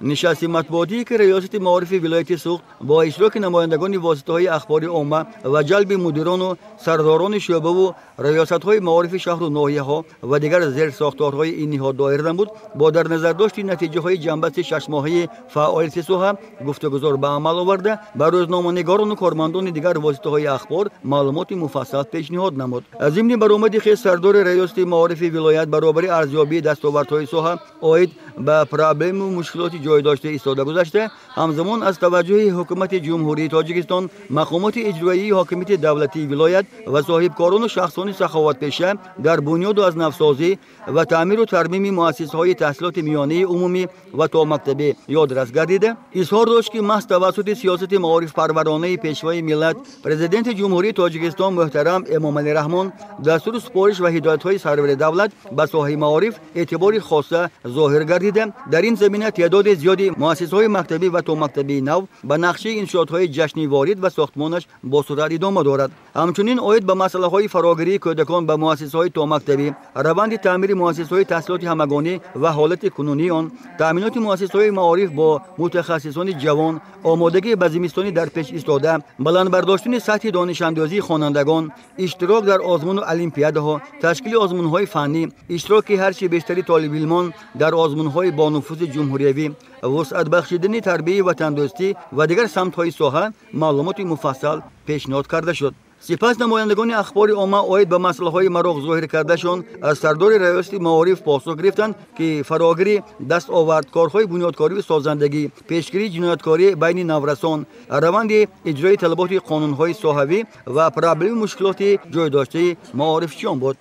نشست مطبوعاتی که ریاست معارف ولایت سوخت با اشتراک نمایندگان واسطه‌های اخباری عامه و جلب مدیران و سرداران شعبه و ریاست‌های معارف شهر و ناحیه‌ها و دیگر زیر ساختارهای این نهاد دایر نمود با در نظر داشت نتیجه‌های جنبست 6 ماهه فعالیت سوها گفتگوزار به عمل آورده بر روزنامه‌نگاران و کارمندان دیگر واسطه‌های اخبار معلومات مفصل پیشنهاد نمود. از ضمن برآمد خیز سردار ریاست معارف ولایت برابر ارزیابی دستاوردهای سوها اید به پرابلم و مشکلات جای داشته ایستاده گذشته، همزمان از توجه حکومت جمهوری تاجیکستان، مقامات اجرایی حاکمیت دولتی ولایت و صاحبکاران و شخصان سخاوت پیشه در بنیاد و از نوسازی و تعمیر و ترمیم مؤسسه‌های تحصیلات میانه عمومی و تا مکتبی یادرس گردیده، اظهار داشت که محض توسط سیاست معارف پرورانه پیشوای ملت پرزیدنت جمهوری تاجیکستان محترم امام علی رحمان دستور سپارش و هدایت‌های سرور دولت به ساحه معارف اعتبار خاصه ظاهر گردیده. در این زمینه تعداد زیادی مؤسسه‌های مکتبی و تا مکتبی نو به نقشه انشاءات‌های جشنی وارد و ساختمانش با سرعت ادامه دارد. همچنین اید به مسئله‌های فراگیری کودکان به مؤسسه‌های تا مکتبی، روند تعمیر مؤسسه‌های تحصیلات همگانی و حالت کنونی آن، تأمینات مؤسسه‌های معارف با متخصصان جوان، آمادگی به زمستانی در پیش ایستاده، بلند برداشتن سطح دانش اندازی خوانندگان، اشتراک در آزمون و المپیادها، تشکیل آزمون‌های فنی، اشتراک هرچه بیشتری طالب علمان در آزمون‌های با نفوذ جمهوریوی، وسعت بخشیدن تربیت و تندرستی و دیگر سمت‌های ساحه معلومات مفصل پیشنهاد کرده شد. سپس نمایندگان اخبار عامه اید به مسئله‌های مراغ ظاهر کردهشان از سردار ریاست معارف پاسخ گرفتند که فراگیری دستاوردکارهای بنیادکاری و سازندگی، پیشگیری جنایتکاری بین نورسان، روند اجرای طلبات قانون‌های ساحوی و پرابلم مشکلات جای داشته معارفچیان بود.